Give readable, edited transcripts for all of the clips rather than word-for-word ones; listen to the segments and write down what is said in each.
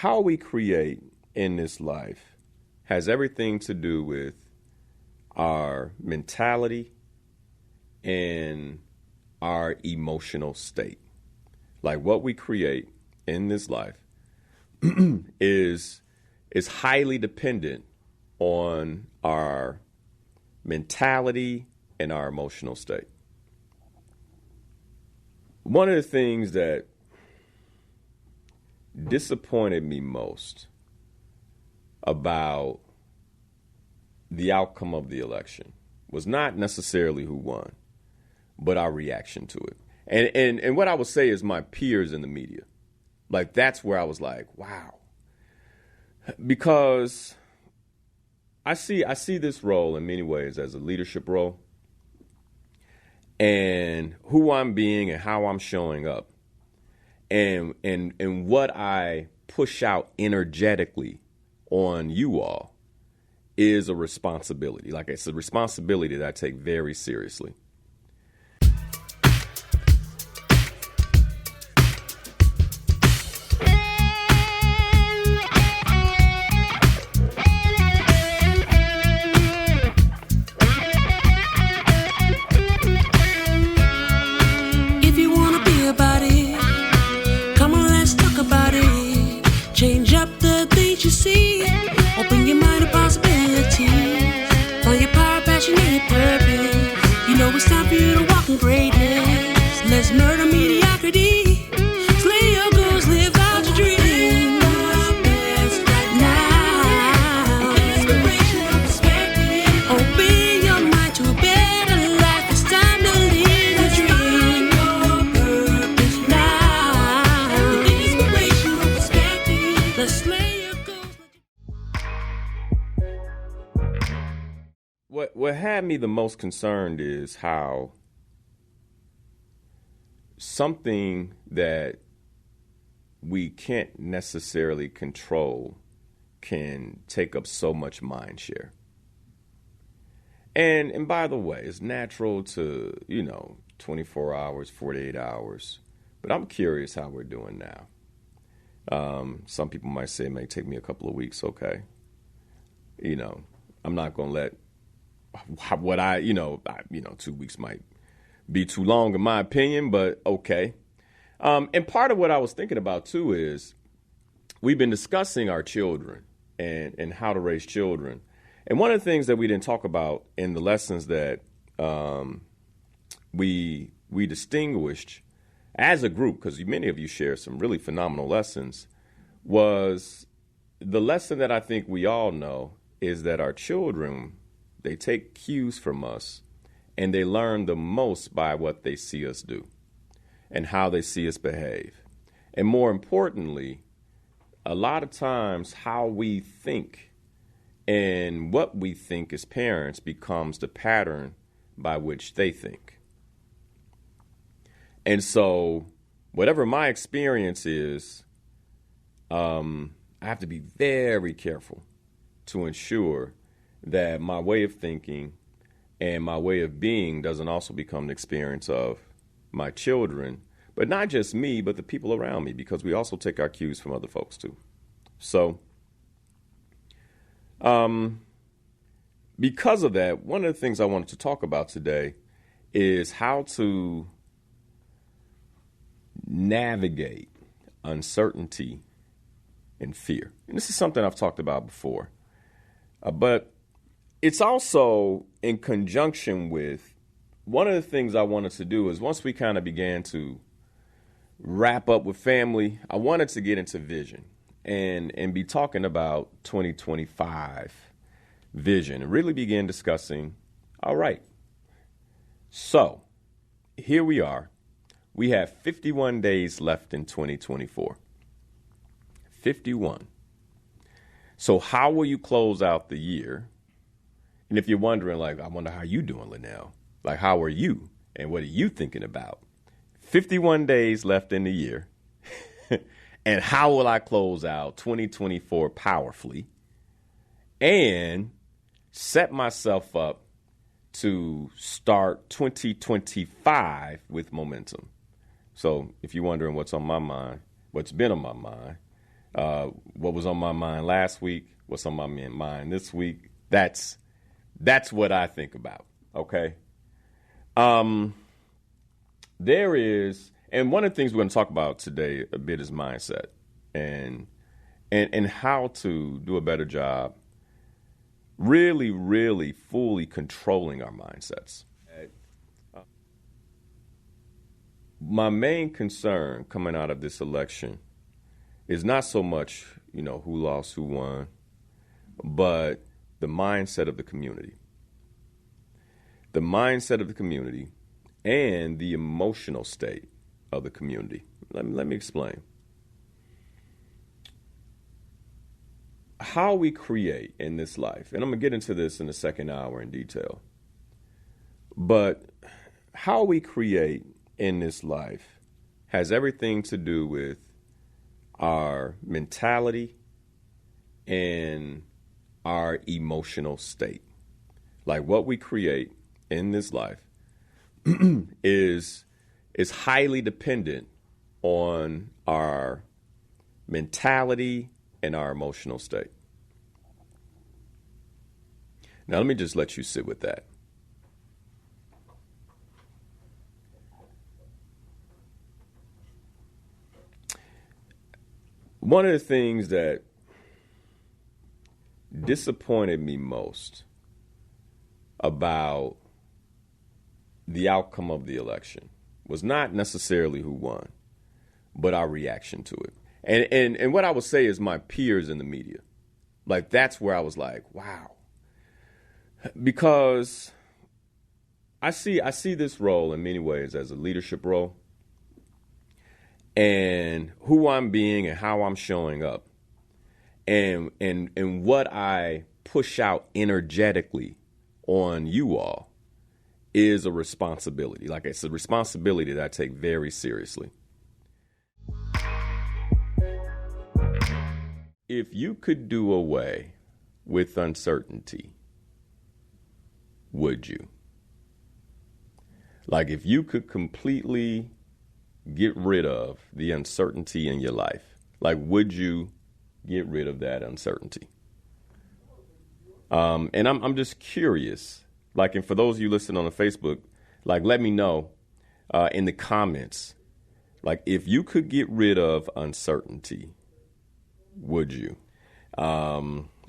how we create in this life has everything to do with our mentality and our emotional state. Like what we create in this life is highly dependent on our mentality and our emotional state. One of the things that disappointed me most about the outcome of the election was not necessarily who won, but our reaction to it. And what I would say is my peers in the media. Like, that's where I was like, wow. Because I see this role in many ways as a leadership role, and who I'm being and how I'm showing up and what I push out energetically on you all is a responsibility. Like, it's a responsibility that I take very seriously. What had me the most concerned is how something that we can't necessarily control can take up so much mind share. And by the way, it's natural to, 24 hours, 48 hours. But I'm curious how we're doing now. Some people might say it may take me a couple of weeks. Okay. I'm not going to let what 2 weeks might be too long in my opinion, but okay. And part of what I was thinking about too is we've been discussing our children and how to raise children. And one of the things that we didn't talk about in the lessons that we distinguished as a group, because many of you share some really phenomenal lessons, was the lesson that I think we all know is that our children, they take cues from us, and they learn the most by what they see us do and how they see us behave. And more importantly, a lot of times how we think and what we think as parents becomes the pattern by which they think. And so whatever my experience is, I have to be very careful to ensure that my way of thinking and my way of being doesn't also become the experience of my children, but not just me, but the people around me, because we also take our cues from other folks too. So, because of that, one of the things I wanted to talk about today is how to navigate uncertainty and fear. And this is something I've talked about before, but it's also in conjunction with one of the things I wanted to do is once we kind of began to wrap up with family, I wanted to get into vision and be talking about 2025 vision and really begin discussing, all right, so here we are. We have 51 days left in 2024. 51. So how will you close out the year? And if you're wondering, like, I wonder how you doing, Linnell? Like, how are you? And what are you thinking about? 51 days left in the year. And how will I close out 2024 powerfully and set myself up to start 2025 with momentum? So if you're wondering what's on my mind, what's been on my mind, What was on my mind last week? What's on my mind this week? That's what I think about. Okay. There is, and one of the things we're going to talk about today a bit is mindset and how to do a better job really, really fully controlling our mindsets. My main concern coming out of this election is not so much, who lost, who won, but the mindset of the community. The mindset of the community and the emotional state of the community. Let me explain. How we create in this life, and I'm going to get into this in the second hour in detail, but how we create in this life has everything to do with our mentality and our emotional state. Like what we create in this life is highly dependent on our mentality and our emotional state. Now, let me just let you sit with that. One of the things that disappointed me most about the outcome of the election was not necessarily who won, but our reaction to it. And what I would say is my peers in the media. Like, that's where I was like, wow. Because I see this role in many ways as a leadership role. And who I'm being and how I'm showing up and what I push out energetically on you all is a responsibility. Like, it's a responsibility that I take very seriously. If you could do away with uncertainty, would you? Like, if you could completely get rid of the uncertainty in your life, like, would you get rid of that uncertainty? And I'm just curious, like, and for those of you listening on the Facebook, like, let me know in the comments, like, if you could get rid of uncertainty, would you?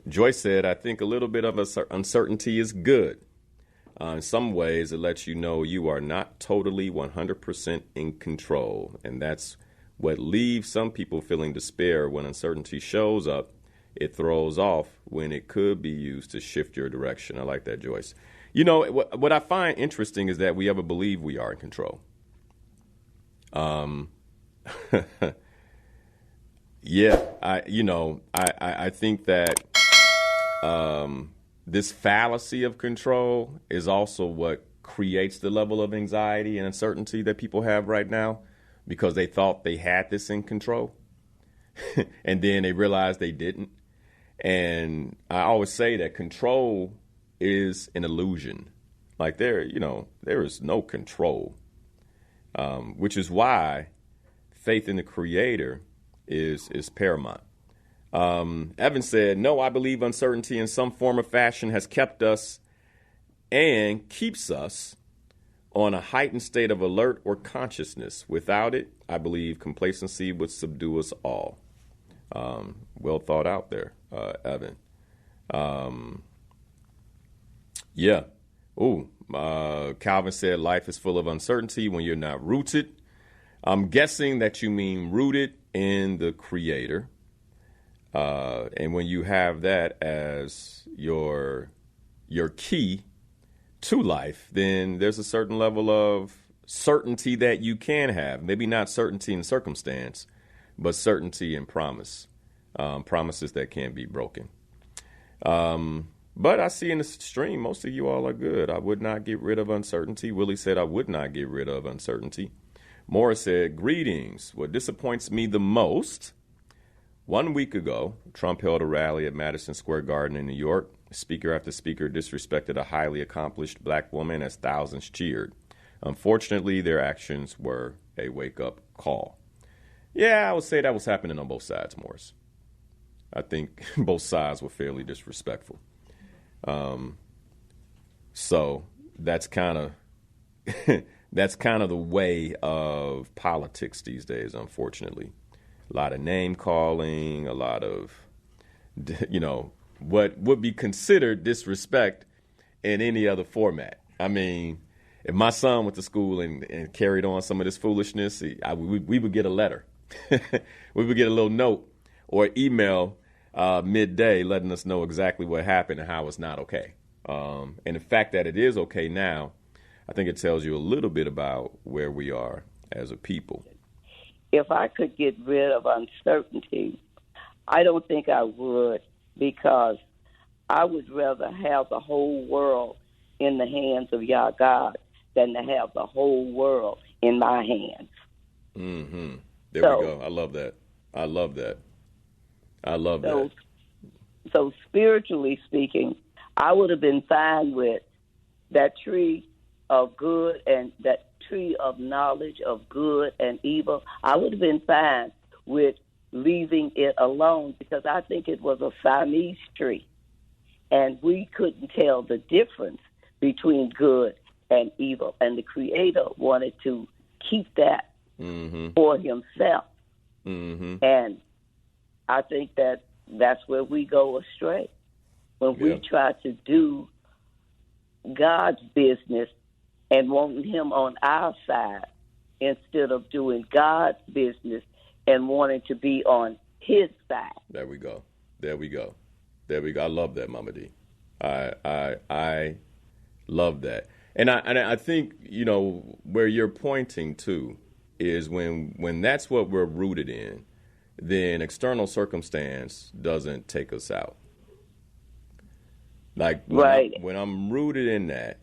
Joyce said, I think a little bit of uncertainty is good. In some ways, it lets you know you are not totally 100% in control. And that's what leaves some people feeling despair when uncertainty shows up. It throws off when it could be used to shift your direction. I like that, Joyce. You know, what I find interesting is that we ever believe we are in control. Yeah, I think that this fallacy of control is also what creates the level of anxiety and uncertainty that people have right now, because they thought they had this in control and then they realized they didn't. And I always say that control is an illusion. Like, there is no control, which is why faith in the Creator is paramount. Evan said, no, I believe uncertainty in some form or fashion has kept us and keeps us on a heightened state of alert or consciousness. Without it, I believe complacency would subdue us all. Well thought out there, Evan. Yeah. Calvin said life is full of uncertainty when you're not rooted. I'm guessing that you mean rooted in the Creator. And when you have that as your key to life, then there's a certain level of certainty that you can have. Maybe not certainty in circumstance, but certainty in promise. Promises that can't be broken. But I see in the stream, most of you all are good. I would not get rid of uncertainty. Willie said I would not get rid of uncertainty. Morris said, greetings. What disappoints me the most: 1 week ago, Trump held a rally at Madison Square Garden in New York. Speaker after speaker disrespected a highly accomplished black woman as thousands cheered. Unfortunately, their actions were a wake-up call. Yeah, I would say that was happening on both sides, Morris. I think both sides were fairly disrespectful. So that's kind of that's kind of the way of politics these days, unfortunately. A lot of name calling, a lot of, what would be considered disrespect in any other format. I mean, if my son went to school and carried on some of this foolishness, we would get a letter. We would get a little note or email midday letting us know exactly what happened and how it's not okay. And the fact that it is okay now, I think it tells you a little bit about where we are as a people. If I could get rid of uncertainty, I don't think I would, because I would rather have the whole world in the hands of Yah God than to have the whole world in my hands. Mm-hmm. There we go. I love that. I love that. So spiritually speaking, I would have been fine with that tree of good and that tree of knowledge of good and evil. I would have been fine with leaving it alone, because I think it was a Siamese tree, and we couldn't tell the difference between good and evil, and the Creator wanted to keep that for himself. And I think that's where we go astray, when we try to do God's business and wanting him on our side instead of doing God's business and wanting to be on his side. There we go. I love that, Mama D. I love that. And I think, where you're pointing to is when that's what we're rooted in, then external circumstance doesn't take us out. Like when I'm rooted in that,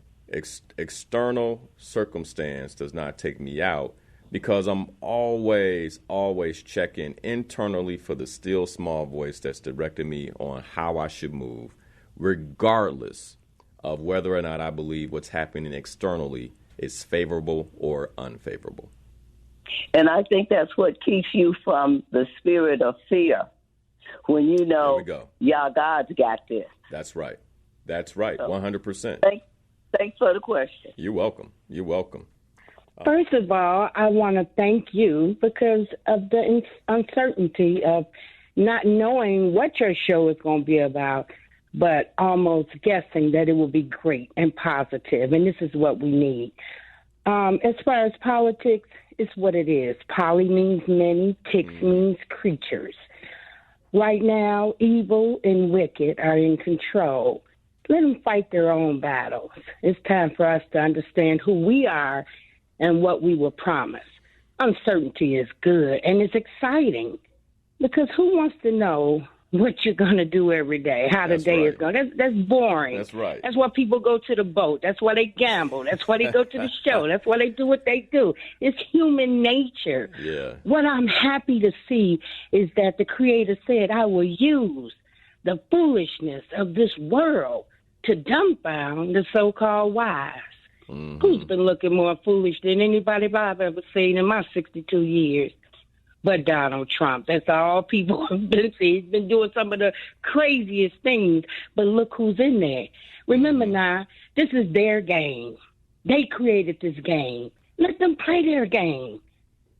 external circumstance does not take me out, because I'm always checking internally for the still small voice that's directing me on how I should move, regardless of whether or not I believe what's happening externally is favorable or unfavorable. And I think that's what keeps you from the spirit of fear, when you know Yah God's got this. That's right. 100%. Thanks for the question. You're welcome. First of all, I want to thank you because of the uncertainty of not knowing what your show is going to be about, but almost guessing that it will be great and positive, and this is what we need. As far as politics, it's what it is. Poly means many, ticks means creatures. Right now, evil and wicked are in control. Let them fight their own battles. It's time for us to understand who we are and what we were promised. Uncertainty is good, and it's exciting, because who wants to know what you're going to do every day, how the day is going? That's boring. That's right. That's why people go to the boat. That's why they gamble. That's why they go to the show. That's why they do what they do. It's human nature. Yeah. What I'm happy to see is that the Creator said, I will use the foolishness of this world to dumbfound the so-called wise. Who's been looking more foolish than anybody I've ever seen in my 62 years? But Donald Trump. That's all people have been seeing. He's been doing some of the craziest things, but look who's in there. Remember now, this is their game. They created this game. Let them play their game.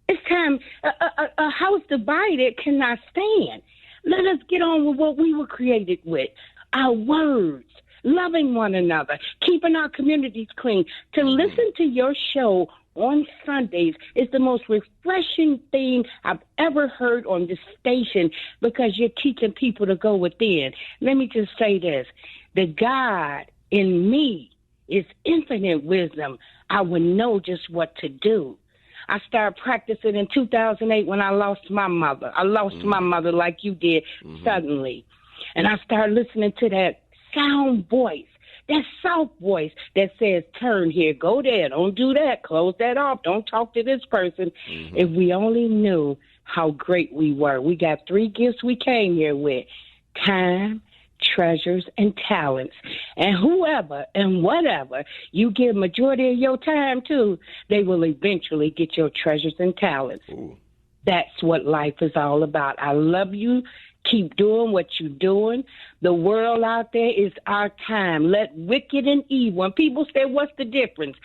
It's time. A house divided cannot stand. Let us get on with what we were created with, our words, loving one another, keeping our communities clean. To listen to your show on Sundays is the most refreshing thing I've ever heard on this station, because you're teaching people to go within. Let me just say this. The God in me is infinite wisdom. I would know just what to do. I started practicing in 2008 when I lost my mother. I lost my mother like you did suddenly. And I started listening to that sound voice, that soft voice that says, turn here, go there, don't do that, close that off, don't talk to this person. If we only knew how great we were. We got 3 gifts we came here with: time, treasures, and talents. And whoever and whatever you give majority of your time to, they will eventually get your treasures and talents. That's what life is all about. I love you. Keep doing what you're doing. The world out there is our time. Let wicked and evil. And people say, what's the difference?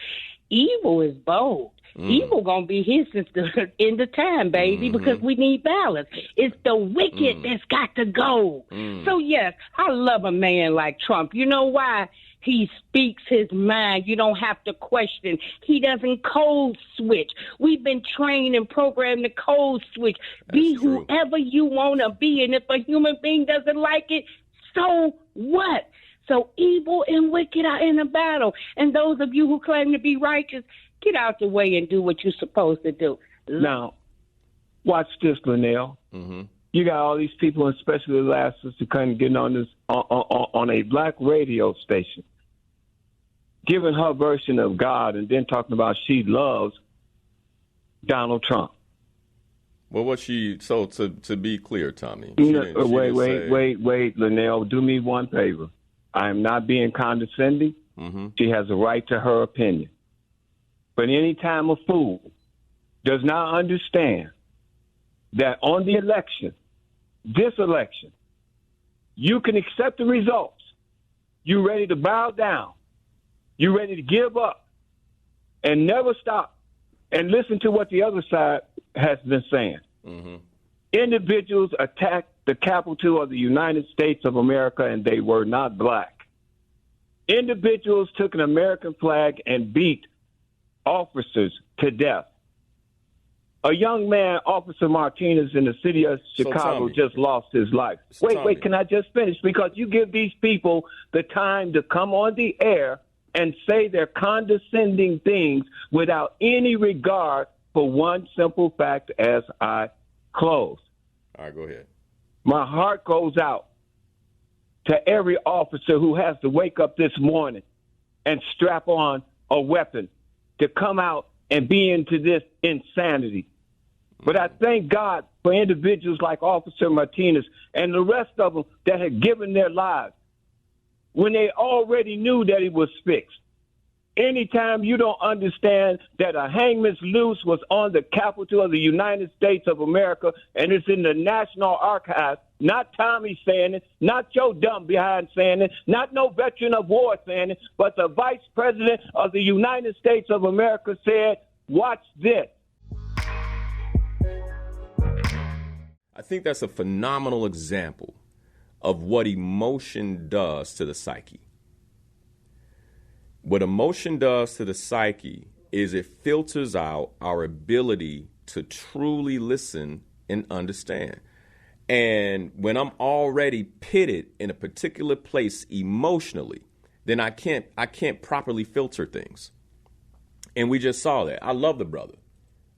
Evil is bold. Evil gonna be here since the end of time, baby, because we need balance. It's the wicked that's got to go. So yes, I love a man like Trump. You know why? He speaks his mind. You don't have to question. He doesn't code switch. We've been trained and programmed to code switch. Be whoever you want to be. And if a human being doesn't like it, so what? So evil and wicked are in a battle. And those of you who claim to be righteous, get out the way and do what you're supposed to do. Now, watch this, Linnell. You got all these people, especially the last sister, kind of getting on this on a black radio station, giving her version of God, and then talking about she loves Donald Trump. Well, what she so to be clear, Tommy. Wait, Linnell, do me one favor. I am not being condescending. She has a right to her opinion. But any time a fool does not understand that on the election, this election, you can accept the results. You're ready to bow down. You're ready to give up and never stop and listen to what the other side has been saying. Individuals attacked the Capitol of the United States of America, and they were not black. Individuals took an American flag and beat officers to death. A young man, Officer Martinez, in the city of Chicago, just lost his life. Wait, can I just finish? Because you give these people the time to come on the air and say their condescending things without any regard for one simple fact as I close. All right, go ahead. My heart goes out to every officer who has to wake up this morning and strap on a weapon to come out and be into this insanity. But I thank God for individuals like Officer Martinez and the rest of them that had given their lives when they already knew that it was fixed. Anytime you don't understand that a hangman's noose was on the Capitol of the United States of America and it's in the National Archives, not Tommy saying it, not Joe Dumb behind saying it, not no veteran of war saying it, but the Vice President of the United States of America said, watch this. I think that's a phenomenal example of what emotion does to the psyche. What emotion does to the psyche is it filters out our ability to truly listen and understand. And when I'm already pitted in a particular place emotionally, then I can't properly filter things. And we just saw that. I love the brother.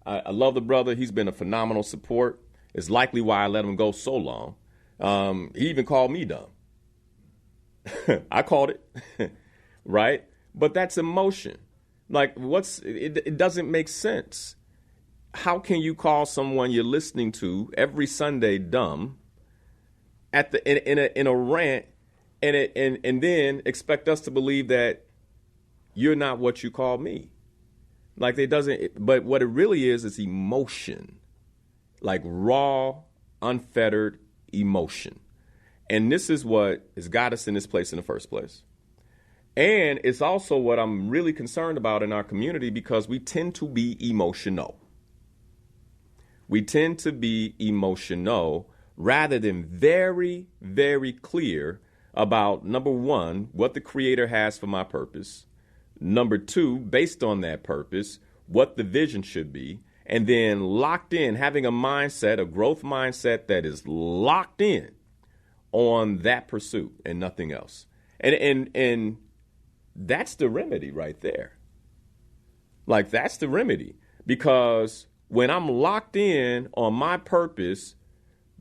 I love the brother. He's been a phenomenal support. It's likely why I let him go so long. He even called me dumb. I called it, right? But that's emotion. Like, it doesn't make sense. How can you call someone you're listening to every Sunday dumb in a rant and then expect us to believe that you're not what you call me? Like, it doesn't. But what it really is emotion, like raw, unfettered emotion. And this is what has got us in this place in the first place. And it's also what I'm really concerned about in our community because we tend to be emotional. We tend to be emotional rather than very, very clear about, number one, what the Creator has for my purpose. Number two, based on that purpose, what the vision should be. And then locked in, having a mindset, a growth mindset that is locked in on that pursuit and nothing else. And that's the remedy right there. Like, that's the remedy. Because when I'm locked in on my purpose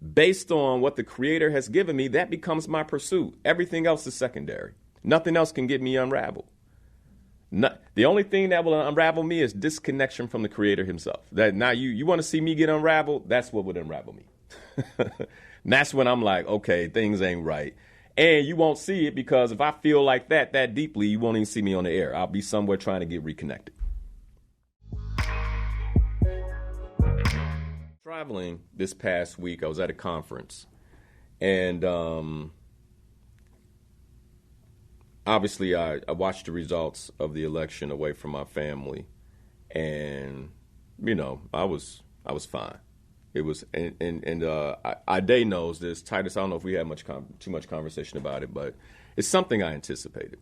based on what the Creator has given me, that becomes my pursuit. Everything else is secondary. Nothing else can get me unraveled. The only thing that will unravel me is disconnection from the Creator himself. That now you want to see me get unraveled, that's what would unravel me. And that's when I'm like, okay, things ain't right. And you won't see it because if I feel like that deeply, you won't even see me on the air. I'll be somewhere trying to get reconnected. Traveling this past week, I was at a conference. And obviously, I watched the results of the election away from my family, and I was fine. It was, and Day knows this. Titus, I don't know if we had too much conversation about it, but it's something I anticipated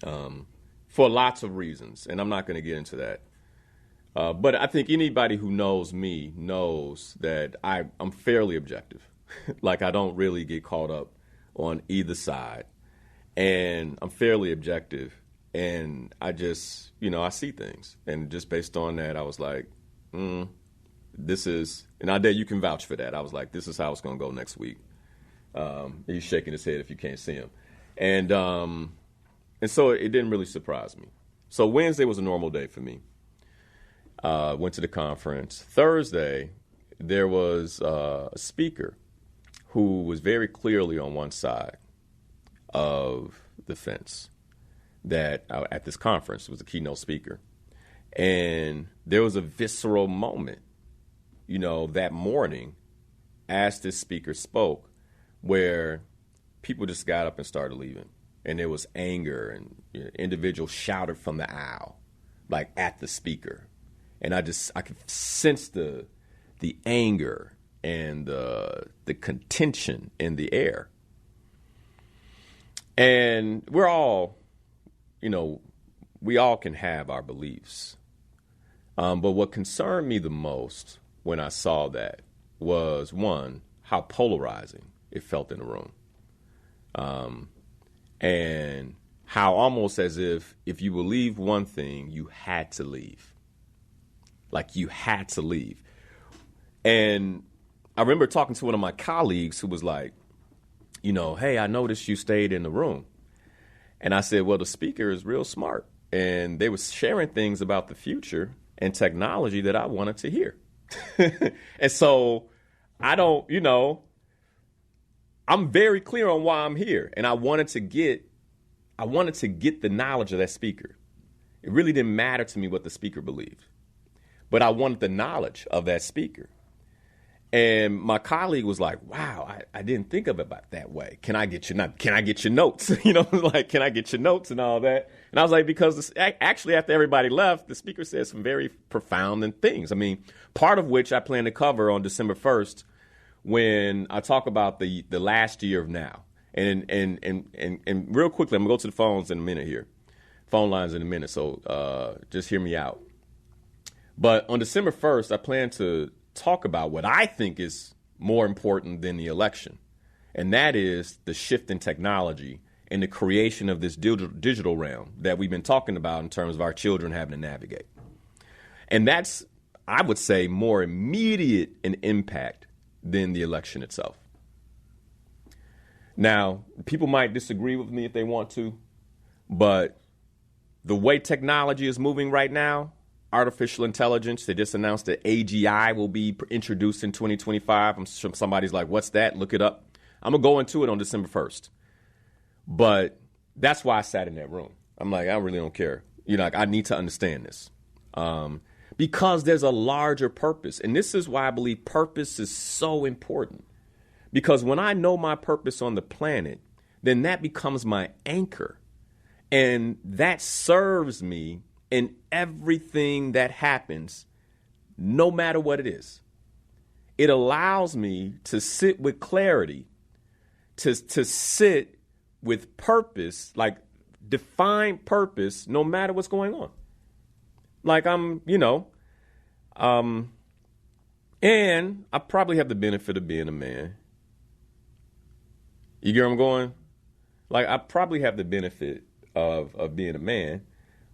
for lots of reasons, and I'm not going to get into that. But I think anybody who knows me knows that I'm fairly objective. Like, I don't really get caught up on either side, and I'm fairly objective, and I just, I see things, and just based on that, I was like, this is, and I dare you can vouch for that. I was like, this is how it's going to go next week. He's shaking his head if you can't see him. And so it didn't really surprise me. So Wednesday was a normal day for me. Went to the conference. Thursday, there was a speaker who was very clearly on one side of the fence that at this conference was a keynote speaker. And there was a visceral moment, that morning as this speaker spoke where people just got up and started leaving. And there was anger, and individuals shouted from the aisle, like at the speaker. And I could sense the anger and the contention in the air. And we're all, we all can have our beliefs. But what concerned me the most when I saw that was, one, how polarizing it felt in the room. And how almost as if you believe one thing, you had to leave. Like, you had to leave. And I remember talking to one of my colleagues who was like, hey, I noticed you stayed in the room. And I said, well, the speaker is real smart. And they were sharing things about the future and technology that I wanted to hear. And so I'm very clear on why I'm here. And I wanted to get the knowledge of that speaker. It really didn't matter to me what the speaker believed, but I wanted the knowledge of that speaker. And my colleague was like, wow, I didn't think of it about that way. Can I get your notes? Can I get your notes and all that? And I was like, because actually after everybody left, the speaker said some very profound things. I mean, part of which I plan to cover on December 1st when I talk about the last year of now. And real quickly, I'm going to go to the phones in a minute here. Phone lines in a minute, so just hear me out. But on December 1st, I plan to talk about what I think is more important than the election, and that is the shift in technology and the creation of this digital realm that we've been talking about in terms of our children having to navigate. And that's, I would say, more immediate in impact than the election itself. Now, people might disagree with me if they want to, but the way technology is moving right now, artificial intelligence, they just announced that AGI will be introduced in 2025. I'm sure somebody's like, what's that? Look it up. I'm going to go into it on December 1st. But that's why I sat in that room. I'm like, I really don't care. I need to understand this. Because there's a larger purpose. And this is why I believe purpose is so important. Because when I know my purpose on the planet, then that becomes my anchor. And that serves me in everything that happens, no matter what it is. It allows me to sit with clarity, to sit with purpose, like defined purpose, no matter what's going on. Like and I probably have the benefit of being a man. You get where I'm going? Like, I probably have the benefit of being a man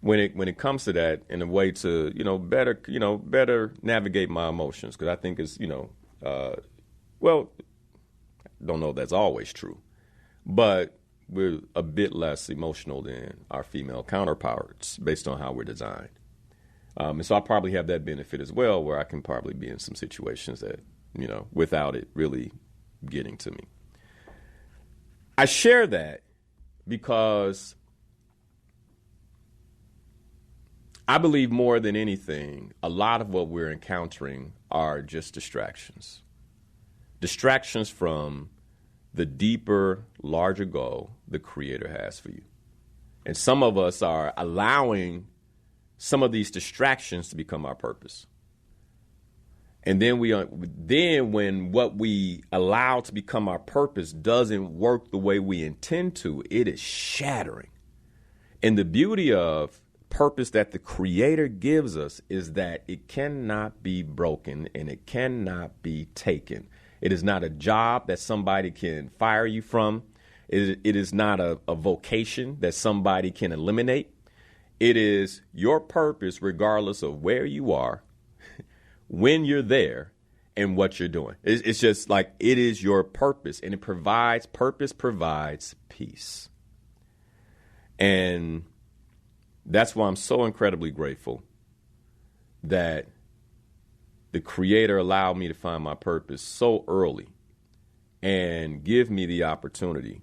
when it comes to that, in a way to, better navigate my emotions. Because I think it's, well, don't know if that's always true, but we're a bit less emotional than our female counterparts based on how we're designed. And so I probably have that benefit as well, where I can probably be in some situations that, without it really getting to me. I share that because I believe more than anything, a lot of what we're encountering are just distractions. Distractions from the deeper, larger goal the Creator has for you. And some of us are allowing some of these distractions to become our purpose. And then when what we allow to become our purpose doesn't work the way we intend to, it is shattering. And the beauty of purpose that the Creator gives us is that it cannot be broken and it cannot be taken. It is not a job that somebody can fire you from. It is not a vocation that somebody can eliminate. It is your purpose regardless of where you are, when you're there, and what you're doing. It's just like it is your purpose, and purpose provides peace. And that's why I'm so incredibly grateful that the Creator allowed me to find my purpose so early and give me the opportunity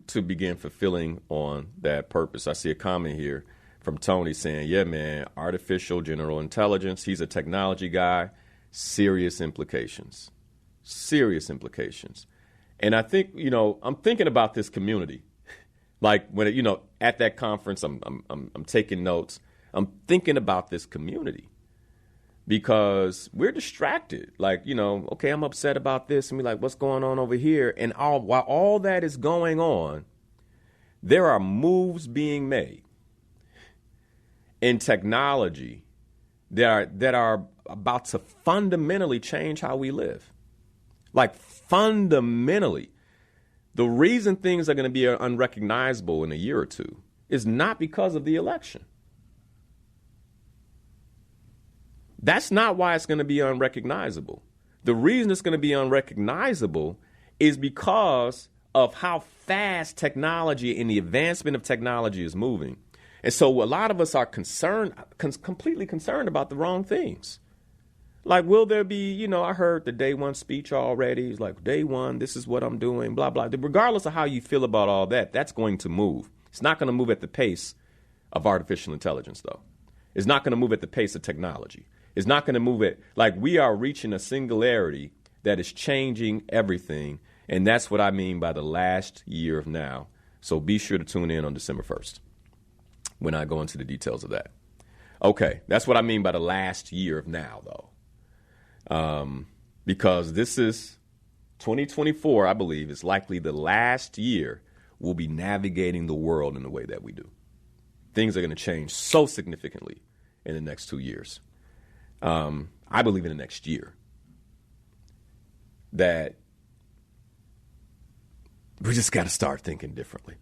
to begin fulfilling on that purpose. I see a comment here from Tony saying, yeah, man, artificial general intelligence. He's a technology guy. Serious implications. And I think, I'm thinking about this community. Like when, at that conference, I'm taking notes. I'm thinking about this community because we're distracted. Like, okay, I'm upset about this. And we're like, what's going on over here? And while all that is going on, there are moves being made in technology that are about to fundamentally change how we live. Like fundamentally. The reason things are going to be unrecognizable in a year or two is not because of the election. That's not why it's going to be unrecognizable. The reason it's going to be unrecognizable is because of how fast technology and the advancement of technology is moving. And so a lot of us are completely concerned about the wrong things. Like, will there be, I heard the day one speech already. It's like, day one, this is what I'm doing, blah, blah. Regardless of how you feel about all that, that's going to move. It's not going to move at the pace of artificial intelligence, though. It's not going to move at the pace of technology. It's not going to move at, like, we are reaching a singularity that is changing everything. And that's what I mean by the last year of now. So be sure to tune in on December 1st when I go into the details of that. Okay, that's what I mean by the last year of now, though. Because this is 2024, I believe, is likely the last year we'll be navigating the world in the way that we do. Things are going to change so significantly in the next 2 years. I believe in the next year that we just got to start thinking differently.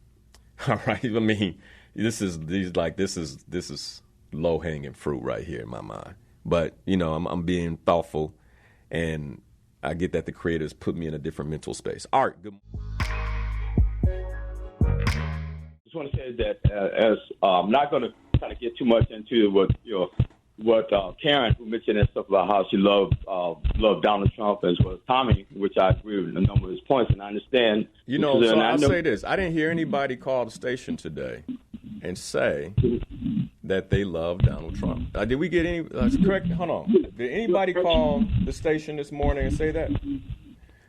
All right. I mean, this is low hanging fruit right here in my mind. But, I'm being thoughtful, and I get that the Creator's put me in a different mental space. All right, good. Just want to say that as I'm not going to kind of get too much into what Karen, who mentioned and stuff about how she loved Donald Trump, as well as Tommy, which I agree with a number of his points, and I understand. So I'll say this. I didn't hear anybody call the station today and say that they love Donald Trump. Did we get any? Correct. Hold on. Did anybody call the station this morning and say that?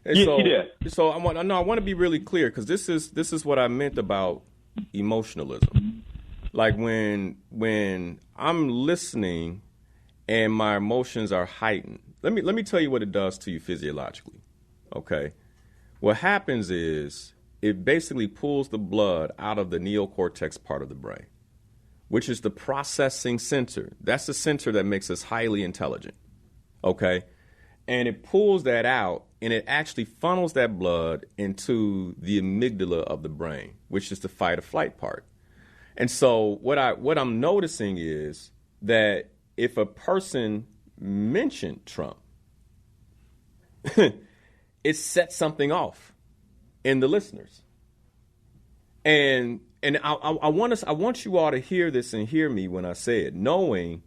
He did. So I want to be really clear, because this is what I meant about emotionalism. Like when I'm listening and my emotions are heightened. Let me tell you what it does to you physiologically. Okay. What happens is it basically pulls the blood out of the neocortex part of the brain, which is the processing center. That's the center that makes us highly intelligent. Okay. And it pulls that out, and it actually funnels that blood into the amygdala of the brain, which is the fight or flight part. And so what I'm noticing is that if a person mentioned Trump, it sets something off in the listeners. And I want you all to hear this and hear me when I say it, knowing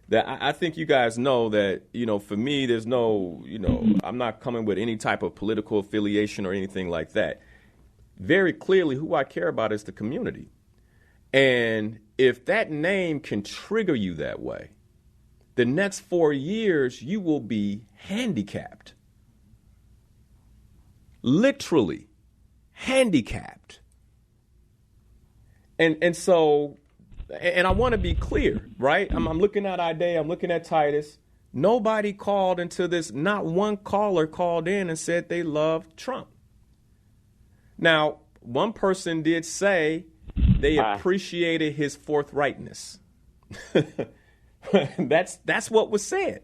that I think you guys know that, for me, there's no, I'm not coming with any type of political affiliation or anything like that. Very clearly, who I care about is the community. And if that name can trigger you that way, the next 4 years, you will be handicapped. literally handicapped. And so, and I want to be clear, right? I'm looking at Isaiah, I'm looking at Titus. Nobody called into this. Not one caller called in and said they loved Trump. Now, one person did say they appreciated his forthrightness. That's what was said.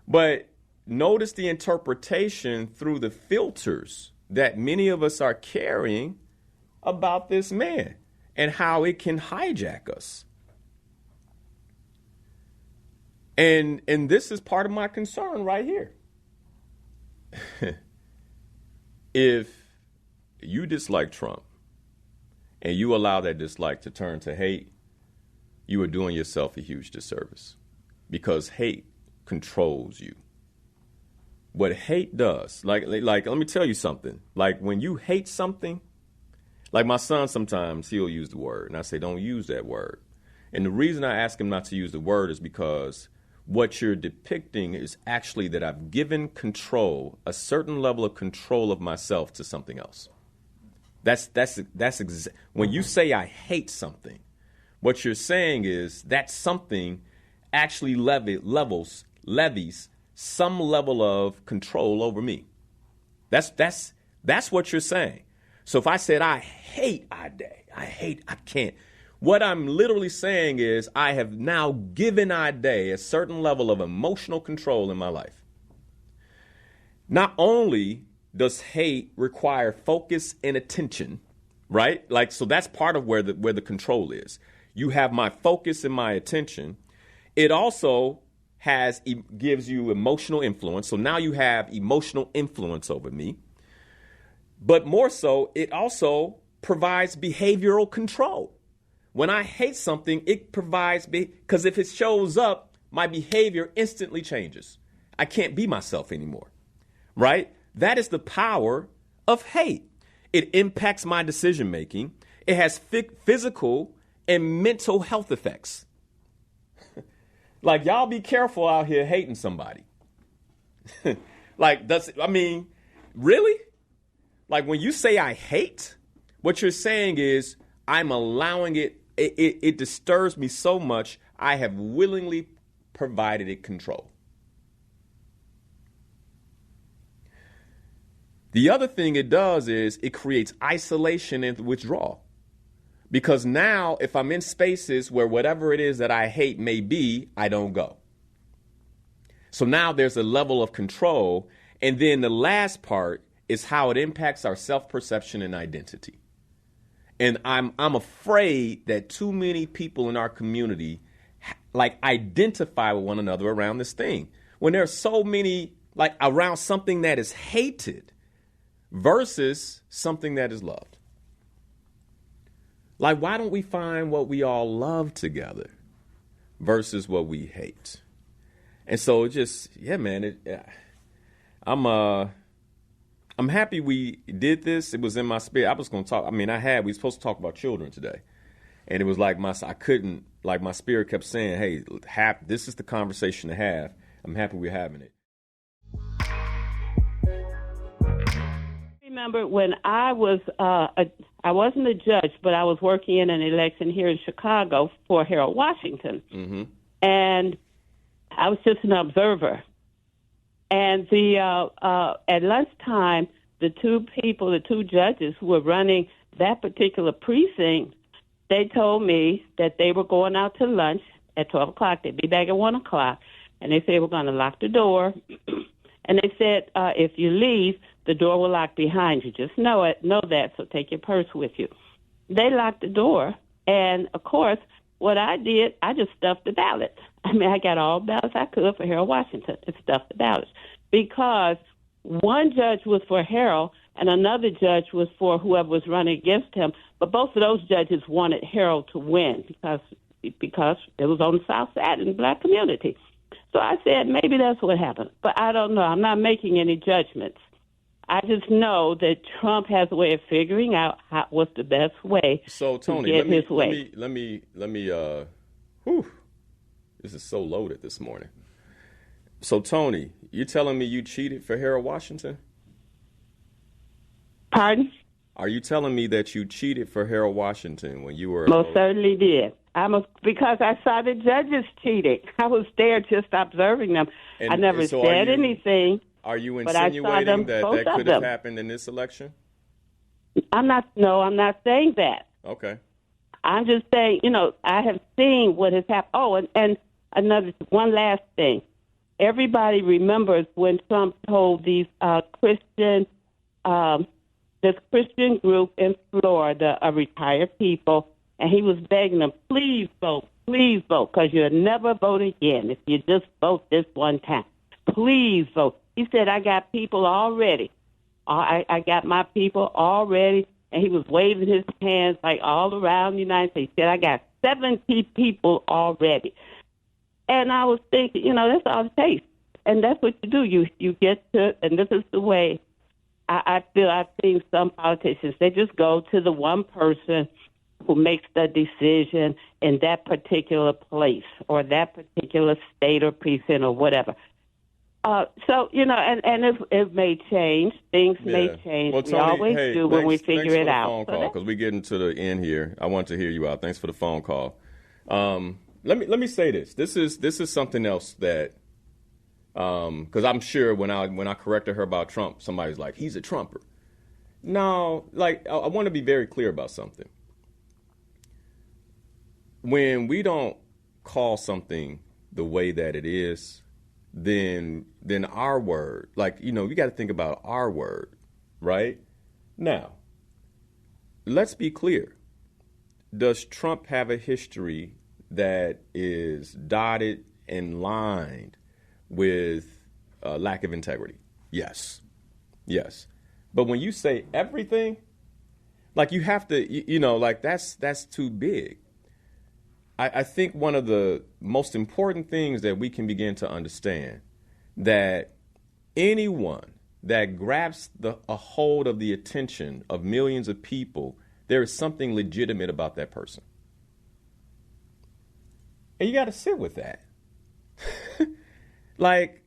But notice the interpretation through the filters that many of us are carrying about this man and how it can hijack us. And this is part of my concern right here. If you dislike Trump and you allow that dislike to turn to hate, you are doing yourself a huge disservice, because hate controls you. What hate does, like let me tell you something. Like when you hate something, like my son, sometimes he'll use the word, and I say, don't use that word. And the reason I ask him not to use the word is because what you're depicting is actually that I've given control, a certain level of control of myself to something else. When you say I hate something, what you're saying is that something actually levies some level of control over me. That's what you're saying. So if I said I hate Ide, I can't. What I'm literally saying is I have now given Ide a certain level of emotional control in my life. Not only does hate require focus and attention, right? Like, so that's part of where the control is. You have my focus and my attention. It also gives you emotional influence. So now you have emotional influence over me. But more so, it also provides behavioral control. When I hate something, it provides, because if it shows up, my behavior instantly changes. I can't be myself anymore, right? That is the power of hate. It impacts my decision making. It has physical and mental health effects. Like, y'all be careful out here hating somebody. Really? Like, when you say I hate, what you're saying is I'm allowing it disturbs me so much, I have willingly provided it control. The other thing it does is it creates isolation and withdrawal. Because now if I'm in spaces where whatever it is that I hate may be, I don't go. So now there's a level of control. And then the last part is how it impacts our self-perception and identity. And I'm afraid that too many people in our community identify with one another around this thing. When there are so many around something that is hated versus something that is loved. Like, why don't we find what we all love together versus what we hate? And so I'm happy we did this. It was in my spirit. I was going to talk. we were supposed to talk about children today. And it was my spirit kept saying, hey, this is the conversation to have. I'm happy we're having it. I remember when I was, I wasn't a judge, but I was working in an election here in Chicago for Harold Washington. Mm-hmm. And I was just an observer. And at lunchtime, the two judges who were running that particular precinct, they told me that they were going out to lunch at 12 o'clock. They'd be back at 1 o'clock. And they said, we're going to lock the door. And they said, if you leave, the door will lock behind you. Just know that, so take your purse with you. They locked the door. And, of course, what I did, I just stuffed the ballots. I got all ballots I could for Harold Washington and stuffed the ballots. Because one judge was for Harold and another judge was for whoever was running against him. But both of those judges wanted Harold to win because it was on the South Side in the black community. So I said, maybe that's what happened. But I don't know. I'm not making any judgments. I just know that Trump has a way of figuring out what's the best way to get his way. Let me. This is so loaded this morning. So, Tony, you're telling me you cheated for Harold Washington? Pardon? Are you telling me that you cheated for Harold Washington when you were Most certainly did. Because I saw the judges cheating. I was there just observing them. I never said anything. Are you insinuating that could have happened in this election? I'm not saying that. Okay. I'm just saying, I have seen what has happened. Oh, and one last thing. Everybody remembers when Trump told these this Christian group in Florida of retired people, and he was begging them, please vote, because you'll never vote again if you just vote this one time. Please vote. He said, I got people already. I got my people already. And he was waving his hands like all around the United States. He said, I got 70 people already. And I was thinking, that's all it takes. And that's what you do. You get to, and this is the way I feel I've seen some politicians. They just go to the one person who makes the decision in that particular place or that particular state or precinct or whatever. It may change. Things may change. Well, Tony, we always do when we figure it out. Because we're getting to the end here. I want to hear you out. Thanks for the phone call. Let me say this. This is something else that, because I'm sure when I corrected her about Trump, somebody's like, he's a Trumper. No, I want to be very clear about something. When we don't call something the way that it is, then our word, you got to think about our word, right? Now, let's be clear. Does Trump have a history that is dotted and lined with lack of integrity? Yes. But when you say everything, you have to, that's too big. I think one of the most important things that we can begin to understand that anyone that grabs a hold of the attention of millions of people, there is something legitimate about that person. And you got to sit with that.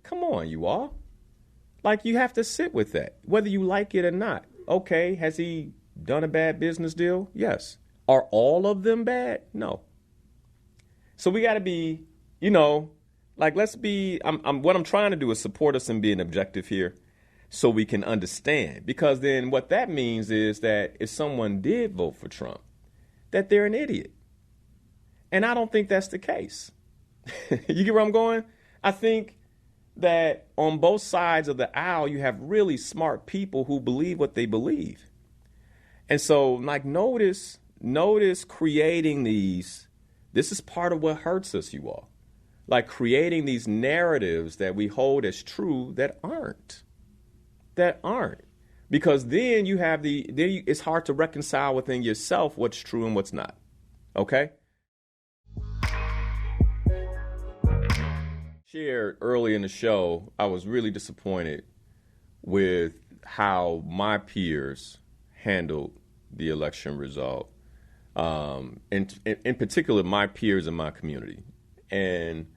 Come on, you all. You have to sit with that, whether you like it or not. Okay, has he done a bad business deal? Yes. Are all of them bad? No. So we got to be, let's be, what I'm trying to do is support us in being objective here so we can understand. Because then what that means is that if someone did vote for Trump, that they're an idiot. And I don't think that's the case. You get where I'm going? I think that on both sides of the aisle, you have really smart people who believe what they believe. And so, notice creating these. This is part of what hurts us, you all. Creating these narratives that we hold as true that aren't. Because then you have it's hard to reconcile within yourself what's true and what's not. Okay? Shared early in the show, I was really disappointed with how my peers handled the election result. In particular, my peers in my community. And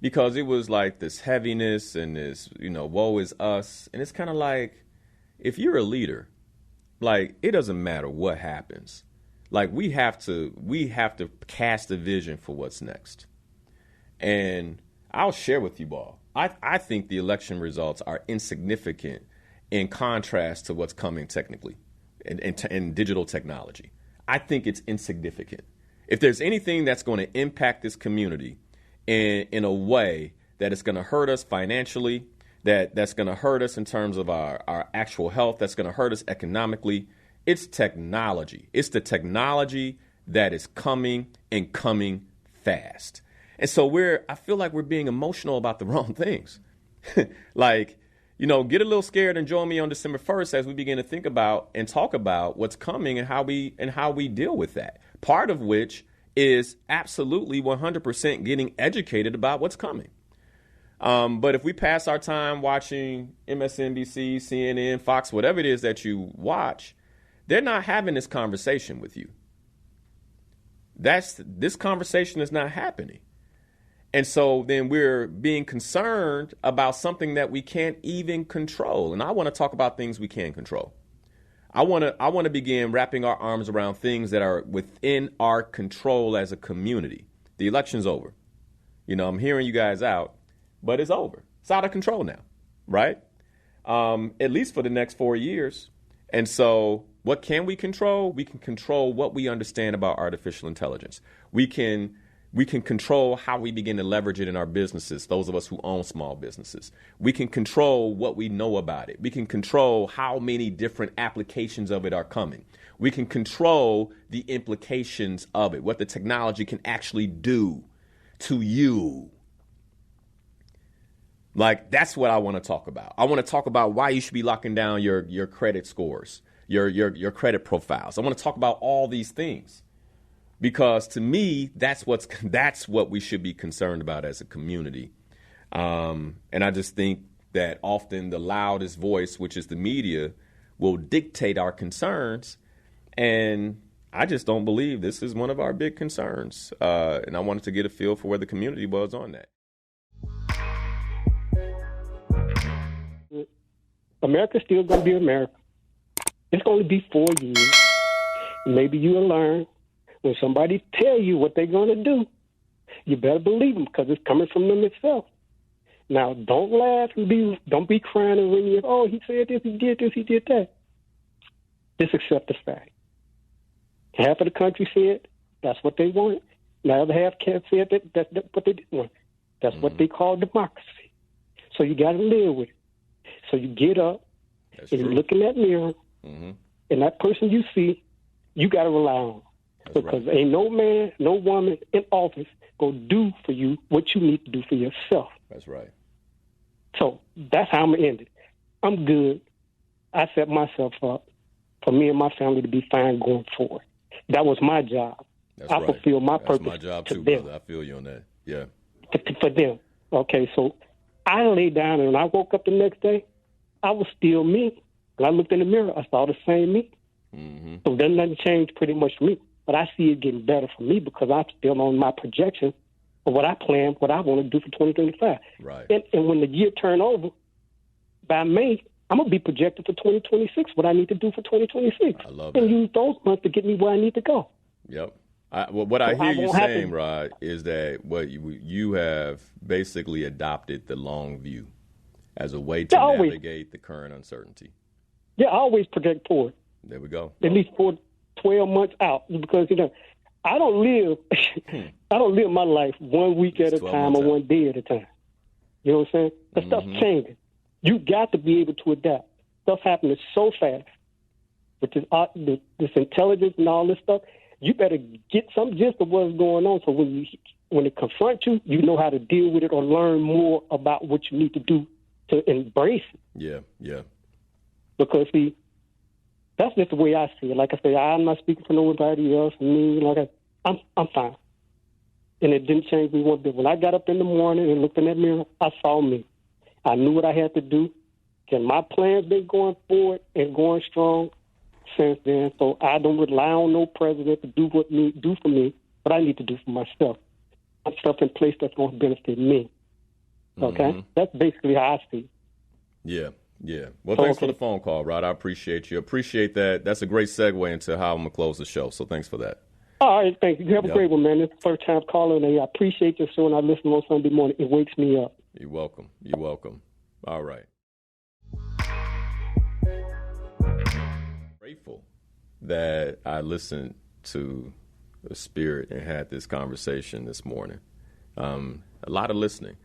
because it was this heaviness and this, woe is us. And it's kind of if you're a leader, it doesn't matter what happens. We have to cast a vision for what's next. And I'll share with you all. I think the election results are insignificant in contrast to what's coming technically in digital technology. I think it's insignificant. If there's anything that's going to impact this community in a way that it's going to hurt us financially, that's going to hurt us in terms of our actual health, that's going to hurt us economically, it's technology. It's the technology that is coming and coming fast. And so I feel like we're being emotional about the wrong things. Get a little scared and join me on December 1st as we begin to think about and talk about what's coming and how we deal with that. Part of which is absolutely 100% getting educated about what's coming. But if we pass our time watching MSNBC, CNN, Fox, whatever it is that you watch, they're not having this conversation with you. This conversation is not happening. And so then we're being concerned about something that we can't even control. And I want to talk about things we can control. I want to begin wrapping our arms around things that are within our control as a community. The election's over. I'm hearing you guys out, but it's over. It's out of control now, right? At least for the next 4 years. And so what can we control? We can control what we understand about artificial intelligence. We can control how we begin to leverage it in our businesses, those of us who own small businesses. We can control what we know about it. We can control how many different applications of it are coming. We can control the implications of it, what the technology can actually do to you. Like, that's what I want to talk about. I want to talk about why you should be locking down your credit scores, your credit profiles. I want to talk about all these things because to me, that's what we should be concerned about as a community. And I just think that often the loudest voice, which is the media, will dictate our concerns. And I just don't believe this is one of our big concerns. And I wanted to get a feel for where the community was on that. America's still going to be America. It's going to be 4 years. Maybe you'll learn when somebody tell you what they're going to do, you better believe them because it's coming from them itself. Now, don't laugh and don't be crying and ringing. Oh, he said this, he did that. Just accept the fact. Half of the country said that's what they wanted. The other half said that's what they didn't want. That's what they call democracy. So you got to live with it. So you get up and you look in that mirror, and that person you see, you got to rely on. Because ain't no man, no woman in office going to do for you what you need to do for yourself. That's right. So that's how I'm going to end it. I'm good. I set myself up for me and my family to be fine going forward. That was my job. I fulfilled my purpose. That's my job too, brother. I feel you on that. Yeah. For them. Okay, so I lay down, and when I woke up the next day, I was still me. When I looked in the mirror, I saw the same me. So then nothing changed pretty much for me. But I see it getting better for me because I'm still on my projection of what I plan, what I want to do for 2025. Right. And when the year turn over, by May, I'm going to be projected for 2026, what I need to do for 2026. I love that. And use those months to get me where I need to go. Yep. What I hear you saying, Rod, is that what you have basically adopted the long view as a way to navigate the current uncertainty. Yeah, I always project forward. There we go. At least for 12 months out, because I don't live my life 1 week at a time or 1 day at a time. You know what I'm saying? The stuff's changing. You got to be able to adapt. Stuff happening so fast with this intelligence and all this stuff. You better get some gist of what's going on, so when it confronts you, you know how to deal with it or learn more about what you need to do to embrace it. Yeah. Because see, that's just the way I see it. Like I say, I'm not speaking for nobody else. I'm fine, and it didn't change me one bit. When I got up in the morning and looked in that mirror, I saw me. I knew what I had to do. And my plan's been going forward and going strong since then. So I don't rely on no president to do for me, but I need to do for myself. Put stuff in place that's going to benefit me. Okay? That's basically how I see it. Yeah. Well, thanks for the phone call, Rod. I appreciate you. Appreciate that. That's a great segue into how I'm going to close the show. So thanks for that. All right, thank you. You have a great one, man. It's the first time calling, and I appreciate your show, and I listen on Sunday morning. It wakes me up. You're welcome. All right. Grateful that I listened to the Spirit and had this conversation this morning. A lot of listening.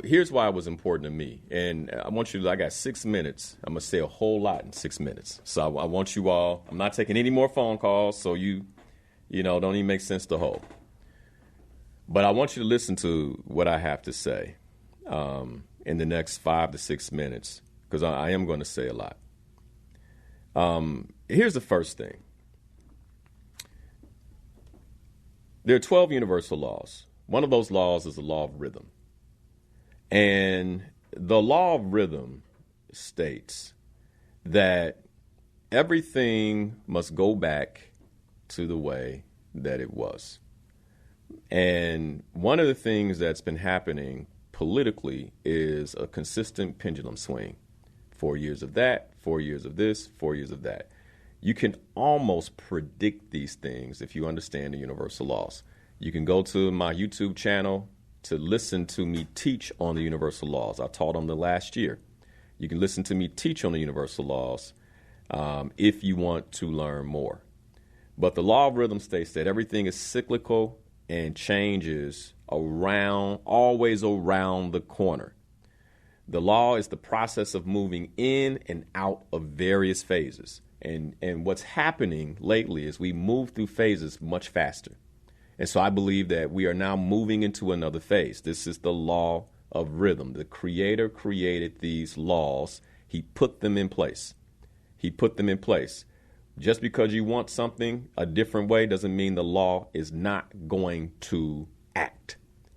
Here's why it was important to me. And I got 6 minutes. I'm going to say a whole lot in 6 minutes. So I want you all, I'm not taking any more phone calls, so you don't even make sense to hold. But I want you to listen to what I have to say in the next 5 to 6 minutes, because I am going to say a lot. Here's the first thing. There are 12 universal laws. One of those laws is the law of rhythm. And the law of rhythm states that everything must go back to the way that it was. And one of the things that's been happening politically is a consistent pendulum swing. 4 years of that, 4 years of this, 4 years of that. You can almost predict these things if you understand the universal laws. You can go to my YouTube channel to listen to me teach on the universal laws. I taught them the last year. You can listen to me teach on the universal laws if you want to learn more. But the law of rhythm states that everything is cyclical and changes always around the corner. The law is the process of moving in and out of various phases. And what's happening lately is we move through phases much faster. And so I believe that we are now moving into another phase. This is the law of rhythm. The Creator created these laws. He put them in place. He put them in place. Just because you want something a different way doesn't mean the law is not going to act.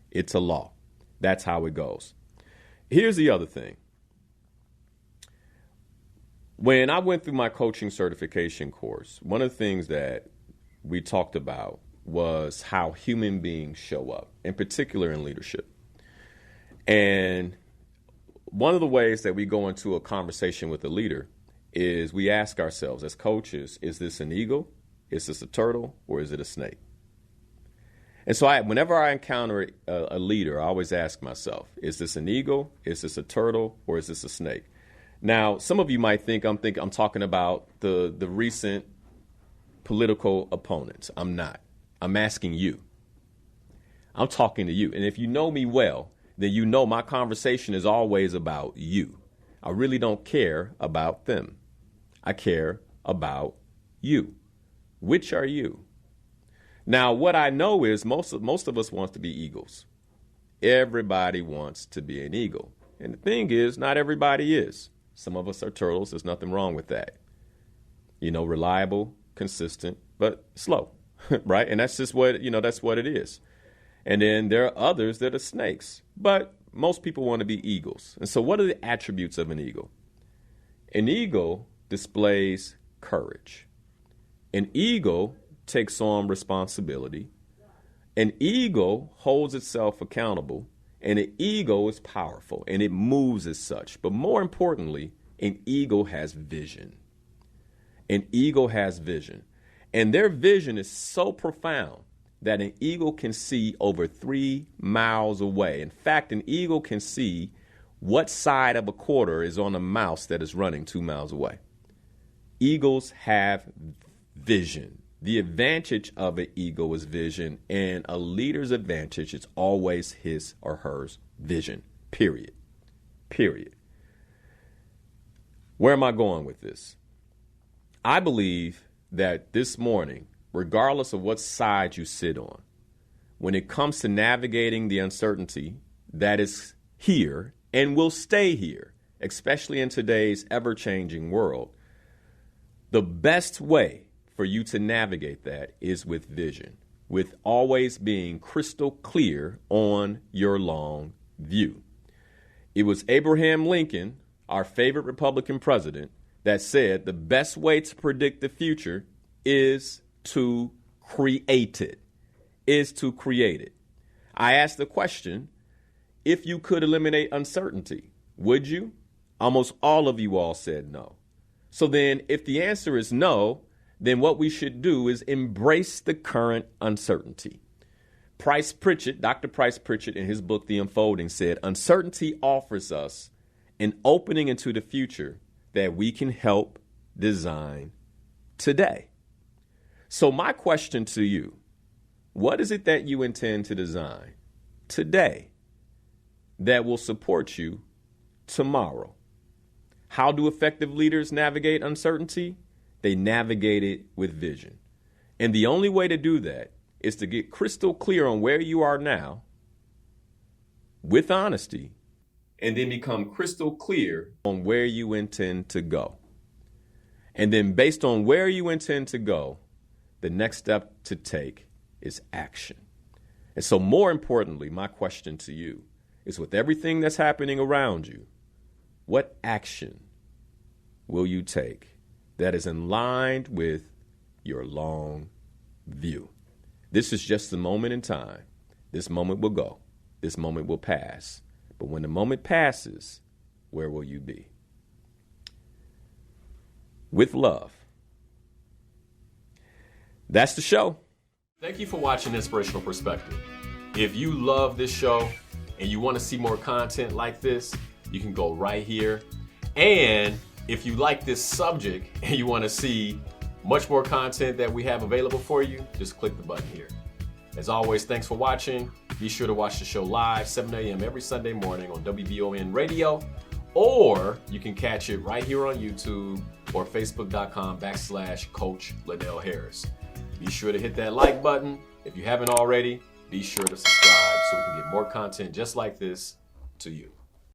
It's a law. That's how it goes. Here's the other thing. When I went through my coaching certification course, one of the things that we talked about was how human beings show up, in particular in leadership. And one of the ways that we go into a conversation with a leader is we ask ourselves as coaches, is this an eagle? Is this a turtle? Or is it a snake? And so whenever I encounter a leader, I always ask myself, is this an eagle? Is this a turtle? Or is this a snake? Now, some of you might think I'm talking about the recent political opponents. I'm not. I'm asking you. I'm talking to you. And if you know me well, then you know my conversation is always about you. I really don't care about them. I care about you. Which are you? Now, what I know is most of us wants to be eagles. Everybody wants to be an eagle. And the thing is, not everybody is. Some of us are turtles. There's nothing wrong with that. Reliable, consistent, but slow, right? And that's just that's what it is. And then there are others that are snakes, but most people want to be eagles. And so what are the attributes of an eagle? An eagle displays courage. An eagle takes on responsibility. An eagle holds itself accountable. And an eagle is powerful, and it moves as such. But more importantly, an eagle has vision. An eagle has vision. And their vision is so profound that an eagle can see over 3 miles away. In fact, an eagle can see what side of a quarter is on a mouse that is running 2 miles away. Eagles have vision. The advantage of an eagle is vision, and a leader's advantage is always his or her vision, period. Period. Where am I going with this? I believe that this morning, regardless of what side you sit on, when it comes to navigating the uncertainty that is here and will stay here, especially in today's ever-changing world, the best way for you to navigate that is with vision, with always being crystal clear on your long view. It was Abraham Lincoln, our favorite Republican president, that said the best way to predict the future is to create it. I asked the question, if you could eliminate uncertainty, would you? Almost all of you all said no. So then if the answer is no, then what we should do is embrace the current uncertainty. Dr. Price Pritchett, in his book, The Unfolding, said, uncertainty offers us an opening into the future that we can help design today. So my question to you, what is it that you intend to design today that will support you tomorrow? How do effective leaders navigate uncertainty? They navigate it with vision. And the only way to do that is to get crystal clear on where you are now with honesty, and then become crystal clear on where you intend to go. And then based on where you intend to go, the next step to take is action. And so more importantly, my question to you is, with everything that's happening around you, what action will you take that is in line with your long view? This is just a moment in time. This moment will go. This moment will pass. But when the moment passes, where will you be? With love, that's the show. Thank you for watching Inspirational Perspective. If you love this show and you want to see more content like this, you can go right here. And if you like this subject and you want to see much more content that we have available for you, just click the button here. As always, thanks for watching. Be sure to watch the show live, 7 a.m. every Sunday morning on WBON Radio, or you can catch it right here on YouTube or Facebook.com/Coach Linnell Harris. Be sure to hit that like button. If you haven't already, be sure to subscribe so we can get more content just like this to you.